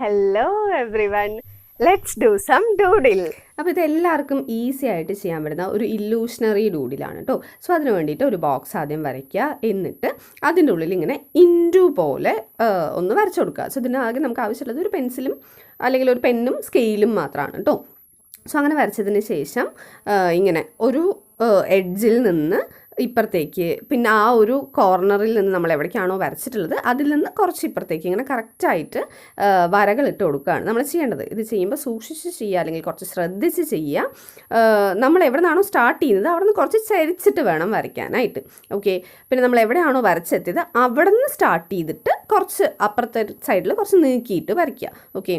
Hello everyone, let's do some doodle. അപ്പോൾ ഇതെല്ലാവർക്കും easy ആയിട്ട് ചെയ്യാൻ പറ്റുന്ന ഒരു ഇല്ലൂഷണറി ഡൂഡിലാണ് കേട്ടോ. സോ അതിന് വേണ്ടിയിട്ട് ഒരു ബോക്സ് ആദ്യം വരയ്ക്കുക, എന്നിട്ട് അതിൻ്റെ ഉള്ളിൽ ഇങ്ങനെ ഇൻറ്റു പോലെ ഒന്ന് വരച്ചു കൊടുക്കുക. സോ ഇതിനാകെ നമുക്ക് ആവശ്യമുള്ളത് ഒരു പെൻസിലും അല്ലെങ്കിൽ ഒരു പെന്നും സ്കെയിലും മാത്രമാണ് കേട്ടോ. സോ അങ്ങനെ വരച്ചതിന് ശേഷം ഇങ്ങനെ ഒരു എഡ്ജിൽ നിന്ന് ഇപ്പുറത്തേക്ക്, പിന്നെ ആ ഒരു കോർണറിൽ നിന്ന് നമ്മൾ എവിടേക്കാണോ വരച്ചിട്ടുള്ളത് അതിൽ നിന്ന് കുറച്ച് ഇപ്പുറത്തേക്ക് ഇങ്ങനെ കറക്റ്റായിട്ട് വരകൾ ഇട്ട് കൊടുക്കുകയാണ് നമ്മൾ ചെയ്യേണ്ടത്. ഇത് ചെയ്യുമ്പോൾ സൂക്ഷിച്ച് ചെയ്യുക, അല്ലെങ്കിൽ കുറച്ച് ശ്രദ്ധിച്ച് ചെയ്യുക. നമ്മൾ എവിടെ നിന്നാണോ സ്റ്റാർട്ട് ചെയ്യുന്നത് അവിടെ നിന്ന് കുറച്ച് ചരിച്ചിട്ട് വേണം വരയ്ക്കാനായിട്ട്. ഓക്കെ, പിന്നെ നമ്മൾ എവിടെയാണോ വരച്ചെത്തിയത് അവിടെ നിന്ന് സ്റ്റാർട്ട് ചെയ്തിട്ട് കുറച്ച് അപ്പുറത്തെ സൈഡിൽ കുറച്ച് നീക്കിയിട്ട് വരയ്ക്കുക. ഓക്കെ,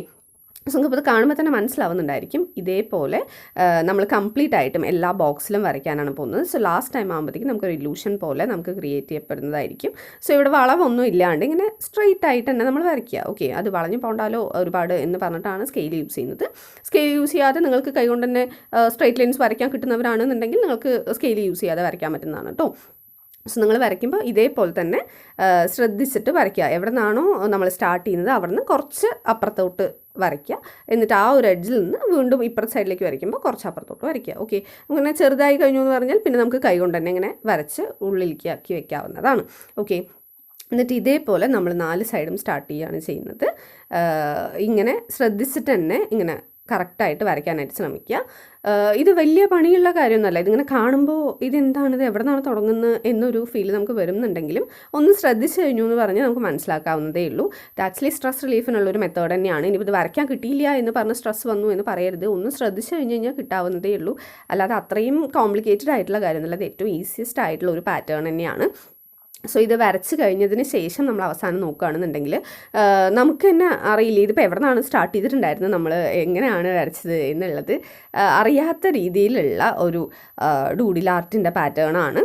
സോ നിങ്ങൾക്ക് ഇത് കാണുമ്പോൾ തന്നെ മനസ്സിലാവുന്നുണ്ടായിരിക്കും. ഇതേപോലെ നമ്മൾ കംപ്ലീറ്റ് ആയിട്ടും എല്ലാ ബോക്സിലും വരയ്ക്കാനാണ് പോകുന്നത്. സോ ലാസ്റ്റ് ടൈം ആകുമ്പോഴത്തേക്കും നമുക്കൊരു ഇല്യൂഷൻ പോലെ നമുക്ക് ക്രിയേറ്റ് ചെയ്യപ്പെടുന്നതായിരിക്കും. സോ ഇവിടെ വളവൊന്നും ഇല്ലാണ്ട് ഇങ്ങനെ സ്ട്രെയിറ്റ് ആയിട്ട് തന്നെ നമ്മൾ വരയ്ക്കുക. ഓക്കെ, അത് വളഞ്ഞു പോകണ്ടാലോ ഒരുപാട് എന്ന് പറഞ്ഞിട്ടാണ് സ്കെയിൽ യൂസ് ചെയ്യുന്നത്. സ്കെയിൽ യൂസ് ചെയ്യാതെ നിങ്ങൾക്ക് കൈകൊണ്ട് തന്നെ സ്ട്രെയിറ്റ് ലൈൻസ് വരയ്ക്കാൻ കിട്ടുന്നവരാണെന്നുണ്ടെങ്കിൽ നിങ്ങൾക്ക് സ്കെയിൽ യൂസ് ചെയ്യാതെ വരയ്ക്കാൻ പറ്റുന്നതാണ് കേട്ടോ. സോ നിങ്ങൾ വരയ്ക്കുമ്പോൾ ഇതേപോലെ തന്നെ ശ്രദ്ധിച്ചിട്ട് വരയ്ക്കുക. എവിടെ നിന്നാണോ നമ്മൾ സ്റ്റാർട്ട് ചെയ്യുന്നത് അവിടെ നിന്ന് കുറച്ച് അപ്പുറത്തോട്ട് വരയ്ക്കുക, എന്നിട്ട് ആ ഒരു എഡ്ജിൽ നിന്ന് വീണ്ടും ഇപ്പുറത്തെ സൈഡിലേക്ക് വരയ്ക്കുമ്പോൾ കുറച്ച് അപ്പുറത്തോട്ട് വരയ്ക്കുക. ഓക്കെ, അങ്ങനെ ചെറുതായി കഴിഞ്ഞു എന്ന് പറഞ്ഞാൽ പിന്നെ നമുക്ക് കൈ കൊണ്ട് തന്നെ ഇങ്ങനെ വരച്ച് ഉള്ളിലേക്ക് ആക്കി വെക്കാവുന്നതാണ്. ഓക്കെ, എന്നിട്ട് ഇതേപോലെ നമ്മൾ 4 സൈഡും സ്റ്റാർട്ട് ചെയ്യുകയാണ് ചെയ്യുന്നത്. ഇങ്ങനെ ശ്രദ്ധിച്ചിട്ട് തന്നെ ഇങ്ങനെ കറക്റ്റായിട്ട് വരയ്ക്കാനായിട്ട് ശ്രമിക്കുക. ഇത് വലിയ പണിയുള്ള കാര്യമൊന്നുമല്ല. ഇതിങ്ങനെ കാണുമ്പോൾ ഇതെന്താണിത്, എവിടെ നിന്നാണ് തുടങ്ങുന്നത് എന്നൊരു ഫീൽ നമുക്ക് വരുന്നുണ്ടെങ്കിലും ഒന്ന് ശ്രദ്ധിച്ച് കഴിഞ്ഞു എന്ന് പറഞ്ഞാൽ നമുക്ക് മനസ്സിലാക്കാവുന്നതേ ഉള്ളൂ. ഇത് ആക്ച്വലി സ്ട്രെസ് റിലീഫിനുള്ളൊരു മെത്തേഡ് തന്നെയാണ്. ഇനിയിപ്പോൾ ഇത് വരയ്ക്കാൻ കിട്ടിയില്ല എന്ന് പറഞ്ഞ് സ്ട്രെസ് വന്നു എന്ന് പറയരുത്. ഒന്ന് ശ്രദ്ധിച്ച് കഴിഞ്ഞ് കഴിഞ്ഞാൽ കിട്ടാവുന്നതേ ഉള്ളൂ. അല്ലാതെ അത്രയും കോംപ്ലിക്കേറ്റഡ് ആയിട്ടുള്ള കാര്യമൊന്നുമല്ല. ഇത് ഏറ്റവും ഈസിയസ്റ്റ് ആയിട്ടുള്ള ഒരു പാറ്റേൺ തന്നെയാണ്. സോ ഇത് വരച്ച് കഴിഞ്ഞതിന് ശേഷം നമ്മൾ അവസാനം നോക്കുകയാണെന്നുണ്ടെങ്കിൽ നമുക്ക് തന്നെ അറിയില്ല ഇതിപ്പോൾ എവിടെ നിന്നാണ് സ്റ്റാർട്ട് ചെയ്തിട്ടുണ്ടായിരുന്നത്, നമ്മൾ എങ്ങനെയാണ് വരച്ചത് എന്നുള്ളത് അറിയാത്ത രീതിയിലുള്ള ഒരു ഡൂഡിൽ ആർട്ടിൻ്റെ പാറ്റേണാണ്.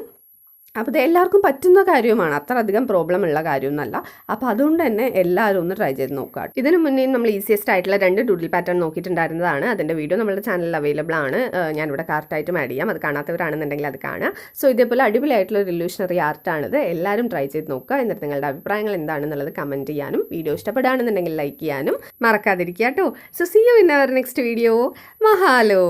അപ്പോൾ ഇത് എല്ലാവർക്കും പറ്റുന്ന കാര്യവുമാണ്, അത്ര അധികം പ്രോബ്ലം ഉള്ള കാര്യമൊന്നുമല്ല. അപ്പോൾ അതുകൊണ്ട് തന്നെ എല്ലാവരും ഒന്ന് ട്രൈ ചെയ്ത് നോക്കുക. ഇതിന് മുന്നേ നമ്മൾ ഈസിയസ്റ്റ് ആയിട്ടുള്ള 2 ഡൂഡിൽ പാറ്റേൺ നോക്കിയിട്ടുണ്ടായിരുന്നതാണ്. അതിൻ്റെ വീഡിയോ നമ്മുടെ ചാനലിൽ അവൈലബിൾ ആണ്. ഞാനിവിടെ കാർട്ടായിട്ടും ആഡ് ചെയ്യാം, അത് കാണാത്തവരാണെന്നുണ്ടെങ്കിൽ അത് കാണുക. സോ ഇതേപോലെ അടിപൊളിയായിട്ടുള്ള ഒരു ഇല്യൂഷണറി ആർട്ടാണിത്. എല്ലാവരും ട്രൈ ചെയ്ത് നോക്കുക. എന്നിട്ട് നിങ്ങളുടെ അഭിപ്രായങ്ങൾ എന്താണെന്നുള്ളത് കമൻറ്റ് ചെയ്യാനും വീഡിയോ ഇഷ്ടപ്പെടുകയാണെന്നുണ്ടെങ്കിൽ ലൈക്ക് ചെയ്യാനും മറക്കാതിരിക്കുക കേട്ടോ. So see you in our next video. മഹാലോ.